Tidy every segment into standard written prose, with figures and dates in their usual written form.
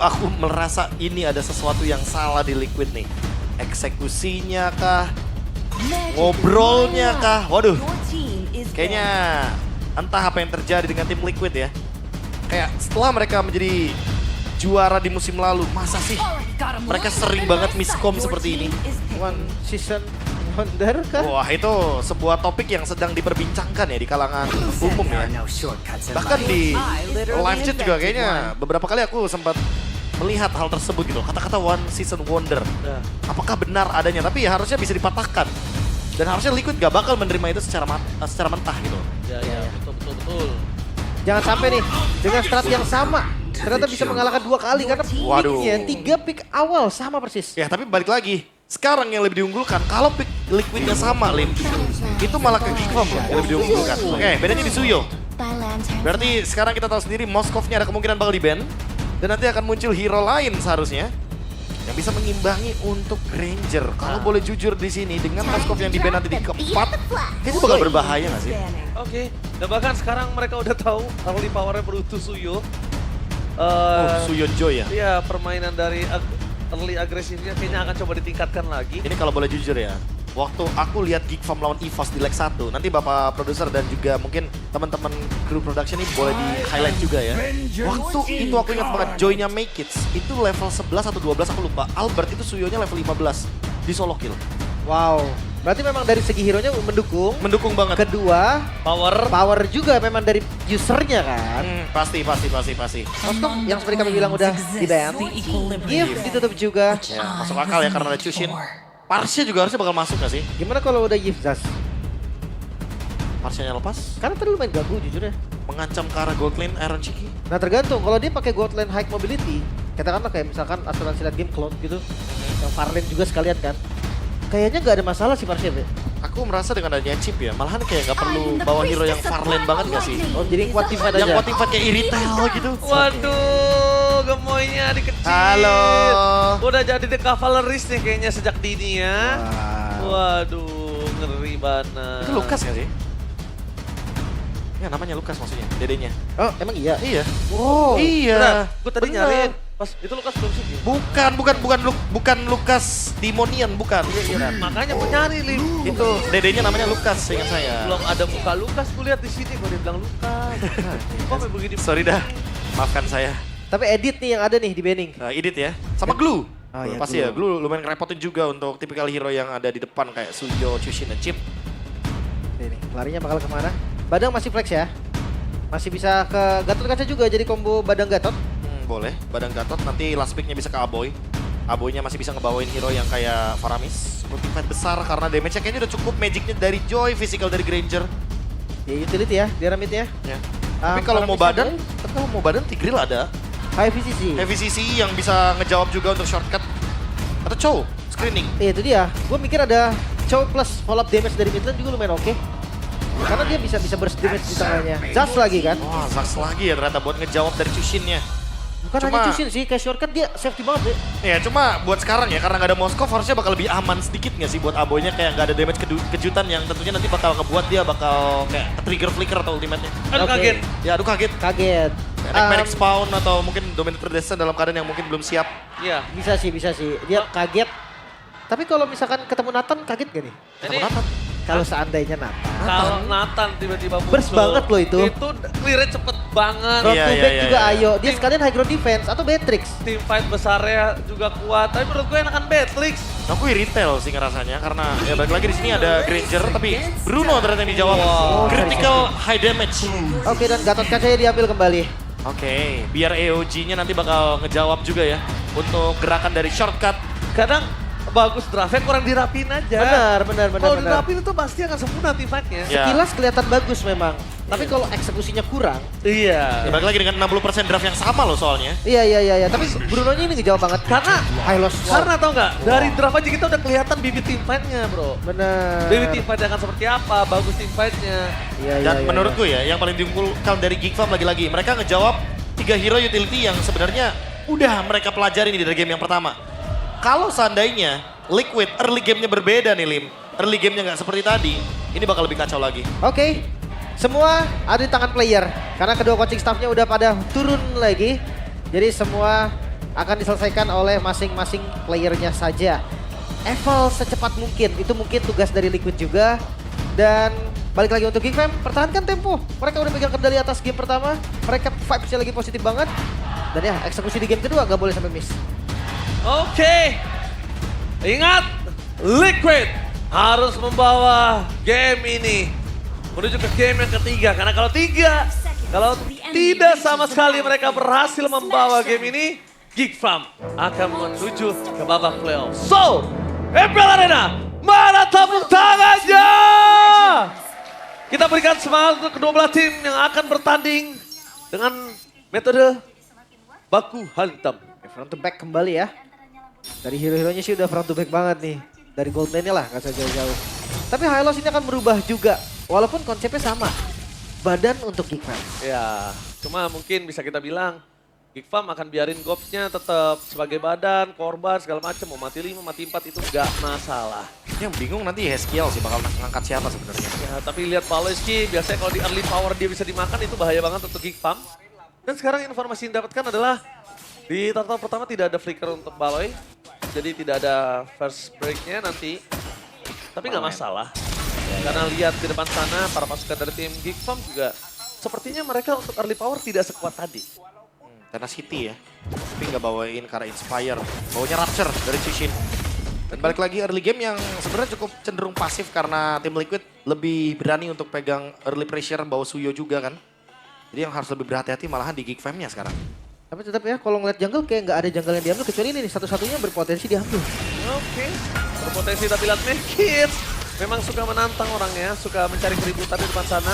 aku merasa ini ada sesuatu yang salah di Liquid nih. Eksekusinya kah? Ngobrolnya kah? Waduh, kayaknya entah apa yang terjadi dengan tim Liquid ya. Kayak setelah mereka menjadi juara di musim lalu, masa sih mereka sering banget miskom seperti ini? One season wonder kah? Wah, itu sebuah topik yang sedang diperbincangkan ya di kalangan umum ya. Bahkan di live chat juga kayaknya beberapa kali aku sempat melihat hal tersebut gitu. Kata-kata one season wonder. Apakah benar adanya? Tapi ya harusnya bisa dipatahkan. Dan harusnya Liquid gak bakal menerima itu secara mentah gitu. Ya, betul. Jangan sampai nih dengan strat yang sama. Ternyata bisa mengalahkan 2 kali karena Waduh. picknya 3 pick awal sama persis. Ya tapi balik lagi. Sekarang yang lebih diunggulkan, kalau pick Liquidnya sama, Lim, itu malah ke Geekfam yang lebih diunggulkan. Oke, bedanya di Suyo. Berarti sekarang kita tahu sendiri Moskovnya ada kemungkinan bakal di-ban. Dan nanti akan muncul hero lain seharusnya yang bisa mengimbangi untuk Granger. Kalau boleh jujur di sini dengan Moskov yang di-ban nanti di keempat, itu bakal berbahaya nggak sih? Oke, dan bahkan sekarang mereka udah tahu early powernya Brutus Suyo. Suyo Joy ya? Iya, permainan dari early agresifnya kayaknya akan coba ditingkatkan lagi. Ini kalau boleh jujur ya, waktu aku lihat Geekfam lawan EVOS di leg 1, nanti Bapak produser dan juga mungkin teman-teman kru production ini boleh di-highlight juga ya. Waktu itu aku ingat banget, Joy-nya Make It, itu level 11 atau 12 aku lupa. Albert itu Suyonya level 15 di solo kill. Wow, berarti memang dari segi hero-nya mendukung. Mendukung banget. Kedua, Power juga memang dari usernya kan. Pasti. Moskov yang seperti kami bilang udah di-ban. Gift ditutup juga. Ya, masuk akal ya karena ada Chushin. Parsnya juga harusnya bakal masuk gak sih? Gimana kalau udah Gift Zas? Parsnya lepas, Karena tadi lumayan ganggu jujur ya. mengancam ke arah gold lane Iron Chiki. Nah tergantung, kalau dia pakai gold lane high mobility, katakanlah kayak misalkan asuransi late game cloud gitu, yang far lane juga sekalian kan. Kayaknya nggak ada masalah sih Parsnya. Aku merasa dengan adanya chip ya, malahan kayak gak perlu bawa hero yang far lane banget gak sih? Oh jadi yang kuat teamfight aja? Yang kuat teamfight kayak Irithel gitu. Waduh, gemoynya dikecil. Halo. Udah jadi The Cavalrys nih kayaknya sejak dini ya. Wow. Waduh, ngeri banget. Itu Lukas gak sih? Ya namanya Lukas maksudnya, dedenya. Oh emang iya? Iya. Wow. Iya. Gue tadi Bener. nyariin, pas itu Lukas belum sih. Bukan Lukas Dimonian, bukan. Makanya gue nyari, Lim. Itu dedenya namanya Lukas, seingat saya. Belum ada muka Lukas, gue lihat di sini gue bilang Lukas. Kok sampai begini? Sorry dah, maafkan saya. Tapi edit nih yang ada nih di banning. Edit ya, sama Glue. Oh, iya, Pasti ya, Glue lumayan ngerepotin juga untuk tipikal hero yang ada di depan kayak Suyo, Chushin, dan Chip. Ini larinya bakal kemana? Badang masih flex ya? Masih bisa ke Gatot Kaca juga jadi combo Badang Gatot. Boleh, Badang Gatot nanti last pick-nya bisa ke Aboy. Aboynya masih bisa ngebawain hero yang kayak Faramis. Ultimate fight besar karena damage-nya kayaknya udah cukup, magicnya dari Joy, physical dari Granger. Ya utility ya, dia ramit ya. Ya. Tapi kalau mau Faramisnya badan, Tigreal ada. High VCC. Heavy CC yang bisa ngejawab juga untuk shortcut. Atau Chow, screening. Iya itu dia. Gue mikir ada Chow plus follow up damage dari midlane juga lumayan oke. Karena dia bisa burst damage di tengahnya. Zas lagi kan? Wah, Zax lagi ya ternyata buat ngejawab dari Chushin-nya. Bukan hanya Chushin sih, kayak shortcut dia safety banget deh. Ya cuma buat sekarang ya, karena nggak ada Moskov harusnya bakal lebih aman sedikit nggak sih buat Aboynya, kayak nggak ada damage kejutan yang tentunya nanti bakal ngebuat dia bakal kayak trigger flicker atau ultimate-nya. Aduh Oke. kaget. Ya aduh kaget. Kaget. Merek spawn atau mungkin Dominator Descent dalam keadaan yang mungkin belum siap. Iya. Bisa sih. Dia kaget. Tapi kalau misalkan ketemu Nathan kaget gak nih? Ini Kalau seandainya Nathan. kalau Nathan tiba-tiba muncul. Burst banget loh itu. Itu clear-nya cepet banget. Road Iya, to iya, back iya, juga iya. ayo. Dia sekalian high ground defense atau Beatrix. Team fight besarnya juga kuat. Tapi menurut gue enakan Beatrix. Aku retail sih ngerasanya karena ya balik lagi di sini ada Granger tapi Bruno ternyata yang dijawab. Critical high damage. Oke dan Gatot Kacanya diambil kembali. Oke, biar AOG-nya nanti bakal ngejawab juga ya untuk gerakan dari shortcut. Kadang bagus draftnya kurang dirapin aja. Benar. Kalau dirapin itu pasti akan sempurna team fight-nya. Ya. Sekilas kelihatan bagus memang. Tapi kalau eksekusinya kurang. Iya. Ya, balik lagi dengan 60% draft yang sama loh soalnya. Iya. Tapi Bruno-nya ini ngejawab banget. Karena high loss. Karena tau nggak, dari draft aja kita udah kelihatan bibit team fight-nya, bro. Benar. Bibit team fight akan seperti apa, bagus team fight-nya. Iya. Dan menurutku ya, yang paling diunggulkan dari Geekfam lagi-lagi, mereka ngejawab 3 hero utility yang sebenarnya udah mereka pelajari nih dari game yang pertama. Kalau seandainya Liquid early game-nya berbeda nih Lim, early game-nya nggak seperti tadi, ini bakal lebih kacau lagi. Oke. Semua ada di tangan player. Karena kedua coaching staffnya udah pada turun lagi. Jadi semua akan diselesaikan oleh masing-masing playernya saja. Eval secepat mungkin, itu mungkin tugas dari Liquid juga. Dan balik lagi untuk Geekfam, pertahankan tempo. Mereka udah pegang kendali atas game pertama, mereka vibes-nya lagi positif banget. Dan ya, eksekusi di game kedua gak boleh sampai miss. Oke. Ingat, Liquid harus membawa game ini menuju ke game yang ketiga. Karena kalau tidak sama sekali mereka berhasil membawa game ini, Geekfam akan menuju ke babak playoff. So, MPL Arena, mana tepuk tangannya? Kita berikan semangat untuk kedua belah tim yang akan bertanding dengan metode baku hantam. Front to back kembali ya. Dari hero-heronya sih udah front to back banget nih. Dari gold lane-nya lah, gak usah jauh-jauh. Tapi Hylos ini akan berubah juga. Walaupun konsepnya sama. Badan untuk Geekfam. Ya, cuma mungkin bisa kita bilang Geekfam akan biarin Gobs-nya tetap sebagai badan, korban, segala macam. Mau mati 5, mati 4 itu nggak masalah. Yang bingung nanti Heskiel sih bakal ngangkat siapa sebenarnya. Ya, tapi lihat Paloyski, biasanya kalau di early power dia bisa dimakan itu bahaya banget untuk Geekfam. Dan sekarang informasi yang didapatkan adalah di turtle pertama tidak ada flicker untuk Baloy. Jadi tidak ada first break-nya nanti. Tapi nggak masalah. Karena lihat di depan sana para pasukan dari tim Geekfam juga sepertinya mereka untuk early power tidak sekuat tadi. Tenacity ya, tapi nggak bawain Kara Inspire, bawanya Rapture dari Chishin. Dan balik lagi early game yang sebenarnya cukup cenderung pasif karena tim Liquid lebih berani untuk pegang early pressure, bawa Suyo juga kan. Jadi yang harus lebih berhati-hati malahan di Geekfam-nya sekarang. Tapi tetap ya, kalau ngeliat jungle kayak nggak ada jungle yang diambil kecuali ini nih, satu-satunya berpotensi diambil. Oke, berpotensi tapi lihat Kids memang suka menantang orangnya, suka mencari keributan di depan sana.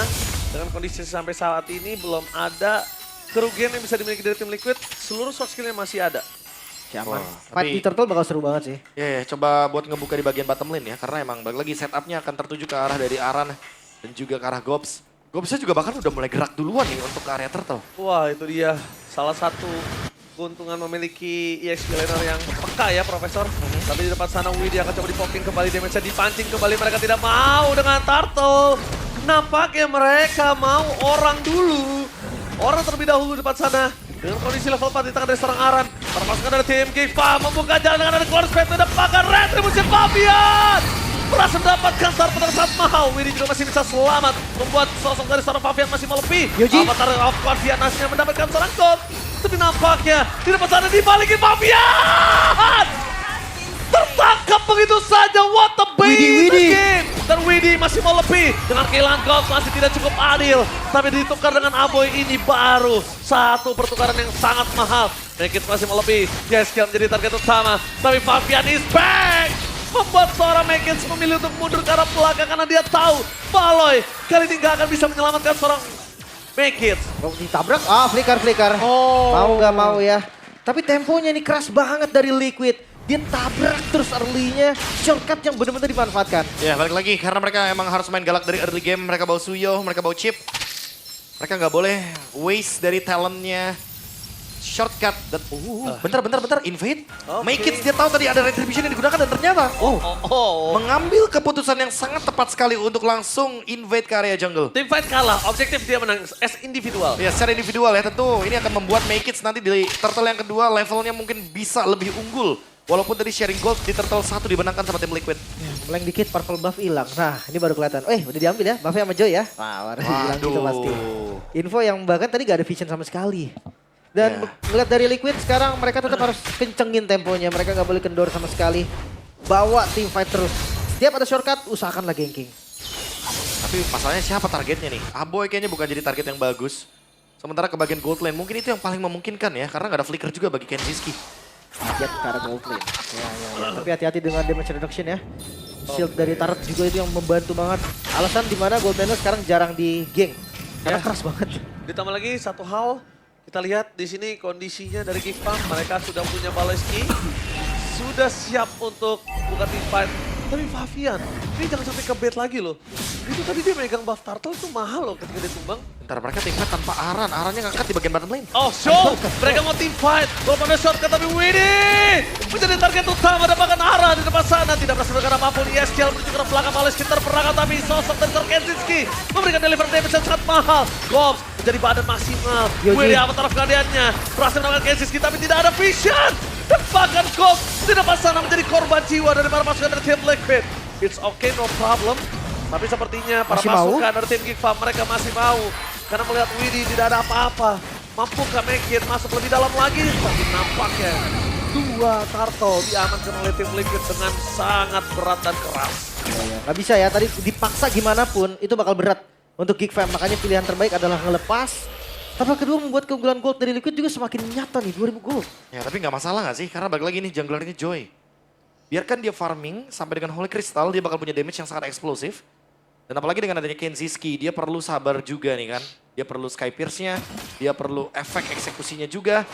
Dengan kondisi sampai saat ini belum ada kerugian yang bisa dimiliki dari tim Liquid, seluruh short skill-nya masih ada. Aman. Wah, Fight di turtle bakal seru banget sih. Ya, coba buat ngebuka di bagian bottom lane ya, karena emang balik lagi setup-nya akan tertuju ke arah dari Aran dan juga ke arah Gobs. Gobsnya juga bahkan udah mulai gerak duluan nih untuk ke area turtle. Wah, itu dia salah satu keuntungan memiliki EXP laner yang peka ya, Profesor. Tapi di depan sana Widi akan coba di-poking kembali, damage-nya dipancing kembali, mereka tidak mau dengan Turtle. Nampaknya mereka mau orang dulu. Orang terlebih dahulu di depan sana. Dengan kondisi level 4 di tangan dari seorang Aran. Para pasukan dari tim Geekfam membuka jalan dengan ada keluar spek, mendapatkan retribusi Fabian. Berhasil mendapatkan star petar saat mahal. Widi juga masih bisa selamat. Membuat sosok dari seorang Fabian masih melebihi. Yoji. Avatar of Fabian aslinya mendapatkan seorang gold. Tapi nampaknya di depan sana dibalikin Fabian. Tertangkap begitu saja, what a bait game. Dan Widi masih mau lebih. Dengan kehilangan gold masih tidak cukup adil. Tapi ditukar dengan Aboy ini baru satu pertukaran yang sangat mahal. Nekit masih mau lebih. Jeskiel menjadi target utama. Tapi Fabian is back. Membuat seorang Mekins memilih untuk mundur ke arah belakang karena dia tahu Baloy kali ini gak akan bisa menyelamatkan seorang Mekins. Oh, ditabrak, flicker. Mau gak mau ya. Tapi temponya ini keras banget dari Liquid. Dia tabrak terus early-nya, shortcut yang benar-benar dimanfaatkan. Ya balik lagi karena mereka emang harus main galak dari early game. Mereka bawa Suyo, mereka bawa Chip. Mereka nggak boleh waste dari talentnya. Shortcut dan bentar, invade. Make it, dia tahu tadi ada retribution yang digunakan dan ternyata mengambil keputusan yang sangat tepat sekali untuk langsung invade ke area jungle. Tim fight kalah, objektif dia menang as individual. Ya secara individual ya tentu ini akan membuat Make It nanti di turtle yang kedua levelnya mungkin bisa lebih unggul. Walaupun tadi sharing gold di turtle 1 dimenangkan sama tim Liquid. Meleng dikit purple buff hilang. Nah ini baru kelihatan. Udah diambil ya buffnya sama Joy ya. Wah hilang gitu pasti. Info yang bahkan tadi gak ada vision sama sekali. Dan ngeliat dari Liquid sekarang mereka tetap harus kencengin temponya. Mereka gak boleh kendor sama sekali. Bawa tim fight terus. Setiap ada shortcut usahakanlah ganking. Tapi masalahnya siapa targetnya nih? Aboy kayaknya bukan jadi target yang bagus. Sementara ke bagian gold lane mungkin itu yang paling memungkinkan ya. Karena gak ada flicker juga bagi Kenziski. Lihat ke arah gold lane. Ya. Tapi hati-hati dengan damage reduction ya. Shield dari turret juga itu yang membantu banget. Alasan dimana gold lane sekarang jarang di gank. Karena keras banget. Ditambah lagi satu hal, kita lihat di sini kondisinya dari Geekfam, mereka sudah punya Baloyski, sudah siap untuk buka team fight. Tapi Fabian, ini jangan sampai ke bait lagi loh. Itu tadi dia megang buff turtle itu mahal loh ketika dia tumbang. Bentar mereka tim fight tanpa Aran, Arannya ngangkat di bagian bottom lane. Oh show, mereka mau team fight. Walaupun ada shortcut tapi Widi menjadi target utama, dapatkan arah di depan sana. Tidak berhasil dengan apapun, ESKL menuju ke belakang Baloyski terperangkap tapi sosok dari Kenziski memberikan deliver damage yang sangat mahal. Gobs menjadi badan maksimal. Yoji. Willy apa taraf keadaannya. Berhasil mendapatkan Kenziski tapi tidak ada vision. Dan bahkan Gold di depan sana menjadi korban jiwa dari para pasukan dari tim Liquid. It's okay, no problem. Tapi sepertinya para Masih mau? pasukan dari tim Geek Farm mereka masih mau. Karena melihat Widdy tidak ada apa-apa. Mampukah Make It masuk lebih dalam lagi? Tapi nampaknya dua turtle diamankan oleh tim Liquid dengan sangat berat dan keras. Ya, nggak bisa ya, tadi dipaksa gimana pun itu bakal berat untuk Geek Fam. Makanya pilihan terbaik adalah ngelepas. Tapi kedua membuat keunggulan gold dari Liquid juga semakin nyata nih, 2000 gold. Ya tapi nggak masalah nggak sih? Karena balik lagi nih junglernya Joy. Biarkan dia farming sampai dengan Holy Crystal, dia bakal punya damage yang sangat eksplosif. Dan apalagi dengan adanya Kenziski, dia perlu sabar juga nih kan. Dia perlu Sky Pierce-nya, dia perlu efek eksekusinya juga.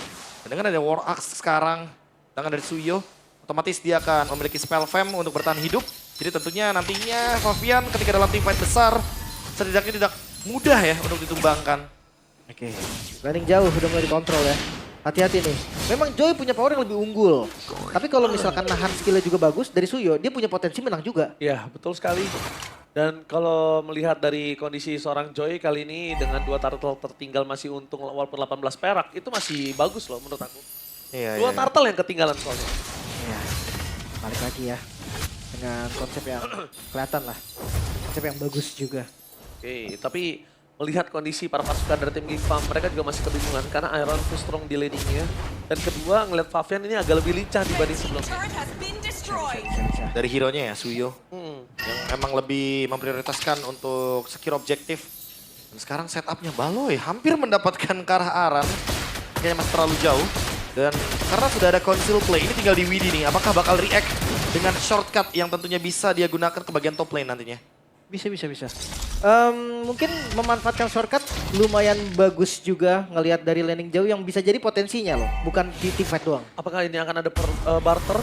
Dan dengan ada War Axe sekarang, tangan dari Suyo, otomatis dia akan memiliki spell fam untuk bertahan hidup. Jadi tentunya nantinya Favian ketika dalam team fight besar, setidaknya tidak mudah ya untuk ditumbangkan. Oke, landing jauh udah mulai dikontrol ya. Hati-hati nih. Memang Joy punya power yang lebih unggul. Tapi kalau misalkan nahan skillnya juga bagus dari Suyo, dia punya potensi menang juga. Ya, betul sekali. Dan kalau melihat dari kondisi seorang Joy kali ini dengan dua turtle tertinggal masih untung walaupun 18 perak, itu masih bagus loh menurut aku. Iya, Dua turtle yang ketinggalan soalnya. Ya, balik lagi ya. Dengan konsep yang kelihatan lah. Konsep yang bagus juga. Oke, tapi melihat kondisi para pasukan dari tim Geek Farm, mereka juga masih kebingungan karena Iron too strong di laning-nya. Dan kedua, ngeliat Favian ini agak lebih lincah dibanding sebelumnya. Bisa. Dari hero-nya ya, Suyo. Hmm. Yang emang lebih memprioritaskan untuk secure objektif. Dan sekarang setupnya Baloy hampir mendapatkan ke arah Aran. Kayaknya masih terlalu jauh. Dan karena sudah ada conceal play, ini tinggal di Widdy nih. Apakah bakal react dengan shortcut yang tentunya bisa dia gunakan ke bagian top lane nantinya? Bisa. Mungkin memanfaatkan shortcut lumayan bagus juga ngelihat dari landing jauh yang bisa jadi potensinya loh. Bukan di team fight doang. Apakah ini akan ada barter?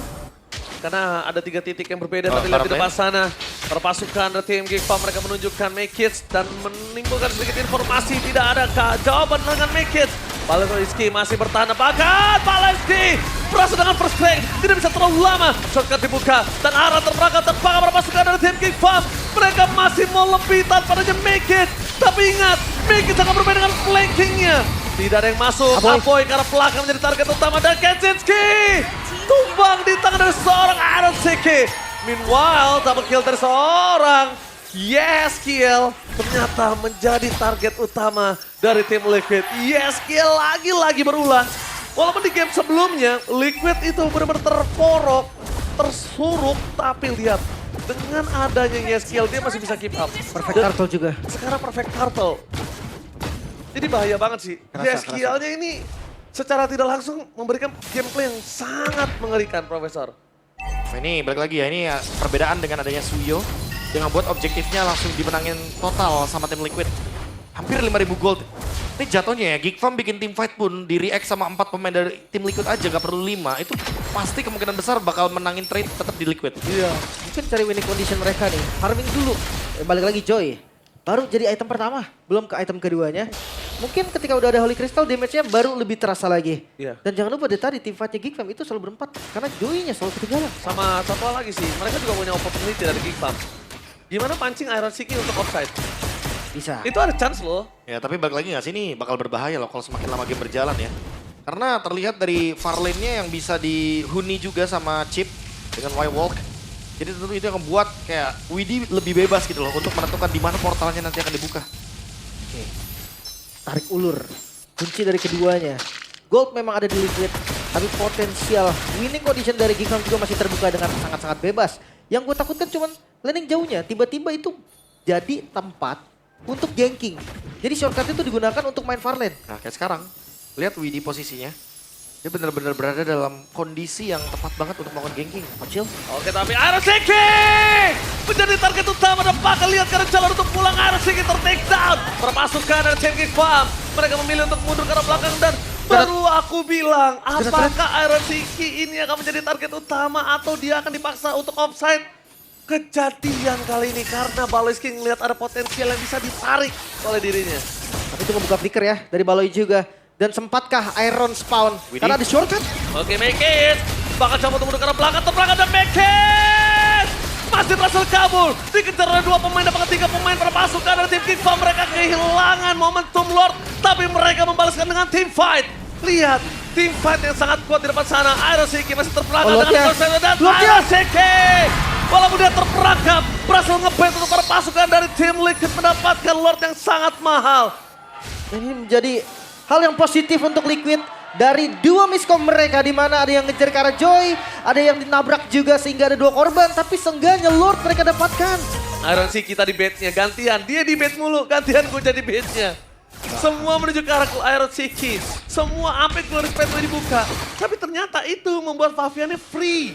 Karena ada 3 titik yang berbeda, Oh, tapi lihat di barter depan sana. Perpasukan dari tim Geek Farm mereka menunjukkan Make It dan menimbulkan sedikit informasi. Tidak ada jawaban dengan Make It. Palesky masih bertahan, bahkan Palesky berhasil dengan first strike, tidak bisa terlalu lama. Shortcut dibuka dan arah terperangkap terbakar para pasukan dari tim Geek Farm. Mereka masih mau lebih tanpa adanya Make It. Tapi ingat, Make It sangat berbeda dengan flankingnya. Tidak ada yang masuk, Apoy karena belakang menjadi target utama dan Kenziski tumbang di tangan dari seorang Iron Siki. Meanwhile, double kill dari seorang Yes Kill ternyata menjadi target utama dari tim Liquid. Yes Kill lagi-lagi berulang. Walaupun di game sebelumnya Liquid itu benar-benar terporok, tersuruk, tapi lihat dengan adanya Yes Kill dia masih bisa keep up. Perfect Dan turtle juga. sekarang perfect turtle. Jadi bahaya banget sih. Yes Kill-nya ini secara tidak langsung memberikan gameplay yang sangat mengerikan, Profesor. Ini balik lagi ya, ini ya, perbedaan dengan adanya Suyo. Yang buat objektifnya langsung dimenangin total sama tim Liquid. Hampir 5.000 gold. Ini jatuhnya ya, Geek Farm bikin tim fight pun di-react sama 4 pemain dari tim Liquid aja, gak perlu 5. Itu pasti kemungkinan besar bakal menangin trade tetap di Liquid. Iya. Mungkin cari winning condition mereka nih. Farming dulu. Balik lagi Joy. Baru jadi item pertama, belum ke item keduanya. Mungkin ketika udah ada Holy Crystal, damage-nya baru lebih terasa lagi. Iya. Dan jangan lupa dari tadi tim fight-nya Geek Fam itu selalu berempat. Karena Joy-nya selalu ketinggalan. Sama satu hal lagi sih, mereka juga punya opportunity dari Geek Farm. Gimana pancing Iron Siki untuk offside? Bisa. Itu ada chance loh. Ya tapi balik lagi gak sih, ini bakal berbahaya loh kalau semakin lama game berjalan ya. Karena terlihat dari far lane-nya yang bisa dihuni juga sama Chip dengan White Walk. Jadi tentu itu yang membuat kayak Widdy lebih bebas gitu loh untuk menentukan di mana portalnya nanti akan dibuka. Oke. Tarik ulur. Kunci dari keduanya. Gold memang ada di Liquid. Tapi potensial winning condition dari Geek Fam juga masih terbuka dengan sangat-sangat bebas. Yang gue takutkan cuman landing jauhnya. Tiba-tiba itu jadi tempat untuk ganking. Jadi shortcut itu digunakan untuk main far lane. Nah kayak sekarang, lihat Widdy posisinya. Dia benar-benar berada dalam kondisi yang tepat banget untuk melakukan ganking. Kecil. Oke, tapi Iron Siki menjadi target utama dan bakal lihat karena jalan untuk pulang. Iron Siki ter-take down. Perpasukan dari tim Geek Farm. Mereka memilih untuk mundur ke arah belakang dan baru aku bilang, apakah Iron Siki ini akan menjadi target utama atau dia akan dipaksa untuk offside? Kejadian kali ini karena Balesky ngelihat ada potensial yang bisa ditarik oleh dirinya. Tapi itu ngebuka flicker ya dari Baloy juga. Dan sempatkah Iron spawn? Widdy. Karena ada shortcut. Oke, Make It. Bakal coba untuk mundur ke arah belakang, terperangkap dan Make It. masih berhasil kabur. Dikejar oleh 2 pemain, dapatkan 3 pemain perpasukan dari tim Geek Farm. Mereka kehilangan momentum Lord, tapi mereka membalaskan dengan team fight. Lihat, team fight yang sangat kuat di depan sana. Aerosiki masih terperangkap dengan Corsair dan Aerosiki. Walaupun dia terperangkap, berhasil nge-ban untuk para pasukan dari tim Liquid mendapatkan Lord yang sangat mahal. Ini menjadi hal yang positif untuk Liquid dari 2 miskom mereka, di mana ada yang ngejar ke arah Joy, ada yang dinabrak juga sehingga ada 2 korban, tapi seenggaknya Lord mereka dapatkan. Aerosiki tadi bait-nya gantian, dia di bait mulu, gantian gue jadi bait-nya. Semua menuju ke arah Aerosiki, semua sampai keluar spade dibuka. Tapi ternyata itu membuat Faviannya free.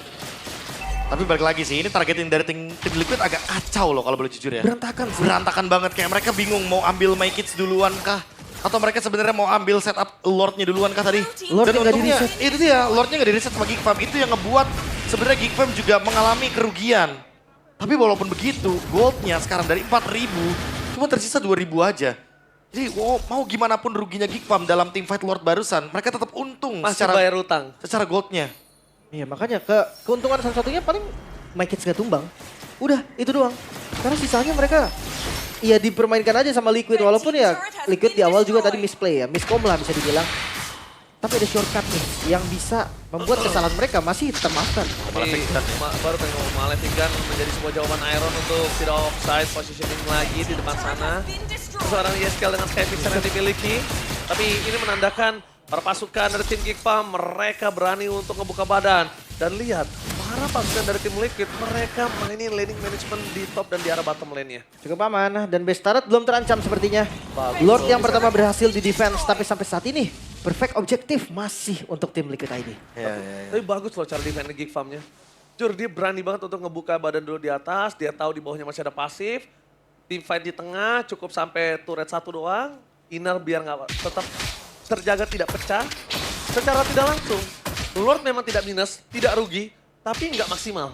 Tapi balik lagi sih, ini targeting dari tim Liquid agak kacau loh kalau boleh jujur ya. Berantakan sih. Berantakan banget, kayak mereka bingung mau ambil My Kids duluan kah? Atau mereka sebenarnya mau ambil setup Lordnya duluan kah tadi? Lordnya Dan nggak untungnya, di-reset. itu dia, Lordnya nggak di-reset sama Geek Farm. Itu yang ngebuat sebenarnya Geek Farm juga mengalami kerugian. Tapi walaupun begitu, goldnya sekarang dari 4.000, cuma tersisa 2.000 aja. Jadi mau gimana pun ruginya Geek Farm dalam team fight Lord barusan, mereka tetap untung Masih bayar utang. secara goldnya. Iya, makanya keuntungan satu-satunya paling My Kids gak tumbang. Udah, itu doang. Karena sisanya mereka ya dipermainkan aja sama Liquid, walaupun ya Liquid di awal juga tadi misplay ya, miscom lah bisa dibilang. Tapi ada shortcut nih yang bisa membuat kesalahan mereka masih termaafkan. Baru pengen ngomong Malefic Gun menjadi sebuah jawaban Iron untuk tidak offside positioning lagi di depan sana. Seorang Yeskel dengan Skybixer yang dimiliki. Tapi ini menandakan para pasukan dari tim Geek Farm mereka berani untuk ngebuka badan. Dan lihat, para pasukan dari tim Liquid mereka mainin laning management di top dan di arah bottom lane-nya. Cukup aman dan best turret belum terancam sepertinya. Bagus. Lord yang pertama berhasil di defense, tapi sampai saat ini perfect objektif masih untuk tim Liquid ID. Tapi bagus loh cara defend Geek Farm-nya. Jur, dia berani banget untuk ngebuka badan dulu di atas, dia tahu di bawahnya masih ada pasif. Team fight di tengah, cukup sampai turret 1 doang. Inner biar nggak tetap terjaga tidak pecah. Secara tidak langsung, Lord memang tidak minus, tidak rugi, tapi nggak maksimal.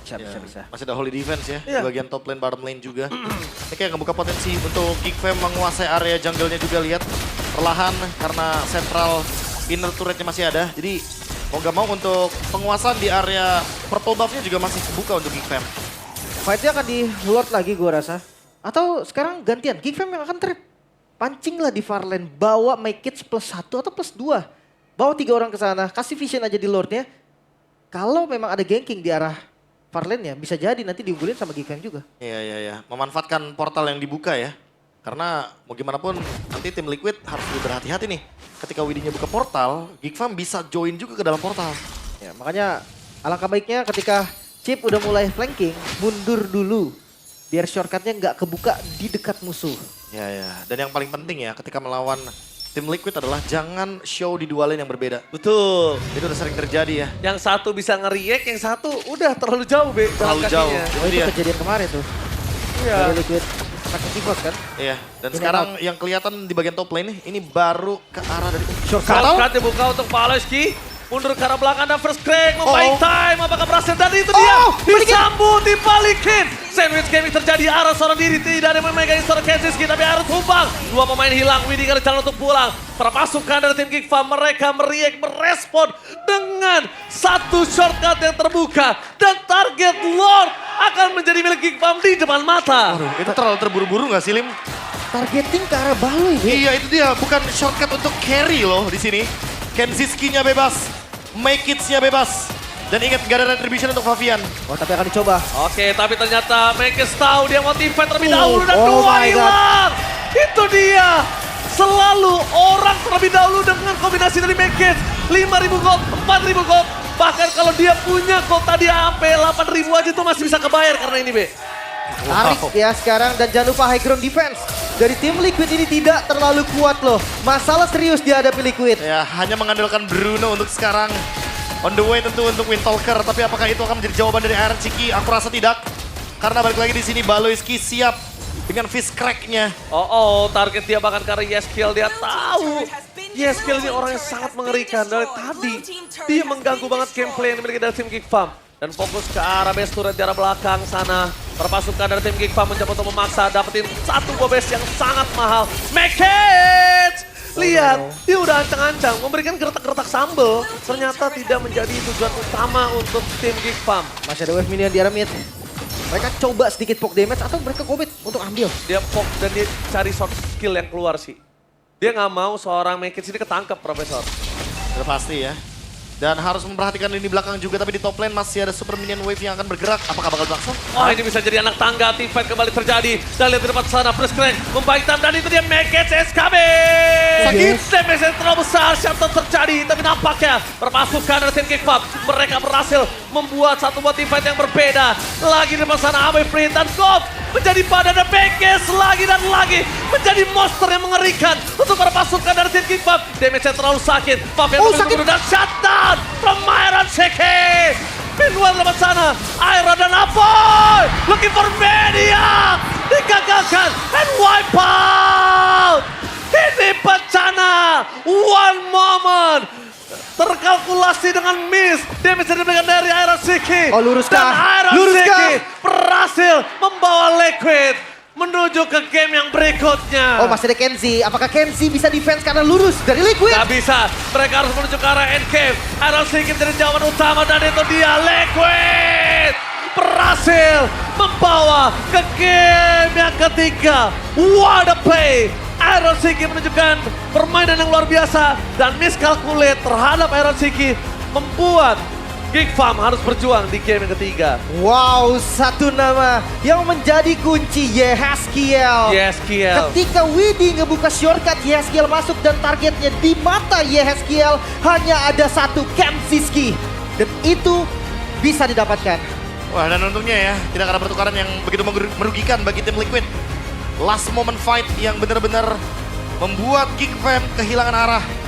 Bisa. Masih ada holy defense ya, Iya. di bagian top lane, bottom lane juga. Ini kayak ngebuka potensi untuk Geek Farm menguasai area jungle-nya juga, lihat. Perlahan karena central inner turretnya masih ada, jadi mau gak mau untuk penguasaan di area purple buff-nya juga masih kebuka untuk Geek Farm. Fight-nya akan di Lord lagi gua rasa. Atau sekarang gantian, Geek Farm yang akan trap. Pancing lah di far lane, bawa My Kids +1 atau +2. Bawa 3 orang ke sana, kasih vision aja di Lordnya. Kalau memang ada ganking di arah far lane-nya, bisa jadi nanti diunggulin sama Geek Farm juga. Iya. Memanfaatkan portal yang dibuka ya. Karena mau gimana pun nanti tim Liquid harus lebih berhati-hati nih. Ketika Widinya buka portal, Geek Farm bisa join juga ke dalam portal. Ya, makanya alangkah baiknya ketika Chip udah mulai flanking, mundur dulu. Biar shortcutnya nggak kebuka di dekat musuh. Ya. Dan yang paling penting ya ketika melawan tim Liquid adalah jangan show di dua lane yang berbeda. Betul. Itu udah sering terjadi ya. Yang satu bisa nge-react, yang satu udah terlalu jauh, Be. jalan Terlalu jauh. kakinya. Oh itu Iya. kejadian kemarin tuh. Iya. Dari Liquid pakai keyboard kan. Iya, dan Ini sekarang yang kelihatan di bagian top lane nih, ini baru ke arah dari Shortcut. Shortcut dibuka untuk Paleski. Mundur ke arah belakang dan first crack. Mau Oh. time. Apakah berhasil? Dan itu dia. Disambut, dibalikin. Sandwich gaming terjadi arah seorang diri. Tidak ada yang memegang seorang Kenziski. Tapi harus tumbang. 2 pemain hilang. Widi ada jalan untuk pulang. Para pasukan dari tim Geek Farm. Mereka meriak, merespon. Dengan satu shortcut yang terbuka. Dan target Lord akan menjadi milik Geek Farm di depan mata. Waduh, itu terlalu terburu-buru gak sih, Lim? Targeting ke arah Baloi. Iya, itu dia. Bukan shortcut untuk carry loh di sini. Kenziski-nya bebas. Make Kids-nya bebas. Dan ingat, gak ada retribution untuk Favian. Oh tapi akan dicoba. Oke, tapi ternyata Mekes tahu dia mau team fight terlebih dahulu dan oh 2 my God. hilang. Itu dia. Selalu orang terlebih dahulu dengan kombinasi dari Mekes. 5.000 gold, 4.000 gold. Bahkan kalau dia punya gold tadi sampai 8.000 aja itu masih bisa kebayar karena ini, Be. Tarik ya sekarang dan jangan lupa high ground defense. Dari tim Liquid ini tidak terlalu kuat loh. Masalah serius dihadapi Liquid. Ya, hanya mengandalkan Bruno untuk sekarang. On the way tentu untuk Windtalker, tapi apakah itu akan menjadi jawaban dari Iron Chiki? Aku rasa tidak. Karena balik lagi di sini Baloiski siap dengan fist crack-nya. Target dia bahkan karena Yeskiel dia tahu. Yeskiel ini orang yang sangat mengerikan. Dari tadi dia mengganggu banget gameplay yang dimiliki dari tim Geek Farm. Dan fokus ke arah base turret di arah belakang sana. Perpasukan dari tim Geek Farm mencoba untuk memaksa dapetin satu buah base yang sangat mahal. Make it! Lihat, dia udah ancang-ancang, memberikan gertak-gertak sambal. Ternyata tidak menjadi tujuan utama untuk tim Geek Farm. Masih ada wave minion di arah mid. Mereka coba sedikit poke damage atau mereka commit untuk ambil. Dia poke dan dia cari short skill yang keluar sih. Dia nggak mau seorang Mekins ini ketangkep, Profesor. Udah pasti ya. Dan harus memperhatikan lini belakang juga, tapi di top lane masih ada super minion wave yang akan bergerak. Apakah bakal berlangsung? Oh, ini bisa jadi anak tangga, team fight kembali terjadi. Dan lihat di depan sana, Fresh Crank membaik dan itu dia Mekins SKB. Sakit, damage yang terlalu besar, shutdown terjadi. Tapi nampaknya berpasukan dari tim Geek Farm. Mereka berhasil membuat satu buah team fight yang berbeda. Lagi di depan sana, Abe Free dan Gold menjadi badan dan Mekins lagi dan lagi. Menjadi monster yang mengerikan untuk para pasukan dari tim Geek Farm. Damage yang terlalu sakit. Mafia sakit. dan shutdown from Iron Seki. Pinwan lewat sana, Iron dan Apoy looking for media. Digagalkan and wipe out. Ini bencana. One moment. Terkalkulasi dengan miss. Damage yang diberikan dari Iron Seki. Oh, lurus Dan kah? Iron Lurus Seki kah? berhasil membawa Liquid menuju ke game yang berikutnya. Oh, masih ada Kenzie. Apakah Kenzie bisa defense karena lurus dari Liquid? Gak bisa, mereka harus menuju ke arah endgame. Iron Seki menjadi jawaban utama dan itu dia Liquid berhasil membawa ke game yang ketiga. What a play! Iron Seki menunjukkan permainan yang luar biasa dan miscalculate terhadap Iron Seki membuat Geek Farm harus berjuang di game yang ketiga. Wow, satu nama yang menjadi kunci Yehaskiel. Yes, Kiel. Ketika Widi ngebuka shortcut, Yehaskiel masuk dan targetnya di mata Yehaskiel hanya ada satu, Kenzie. Dan itu bisa didapatkan. Wah, dan untungnya ya, tidak ada pertukaran yang begitu merugikan bagi tim Liquid. Last moment fight yang benar-benar membuat Geek Fam kehilangan arah.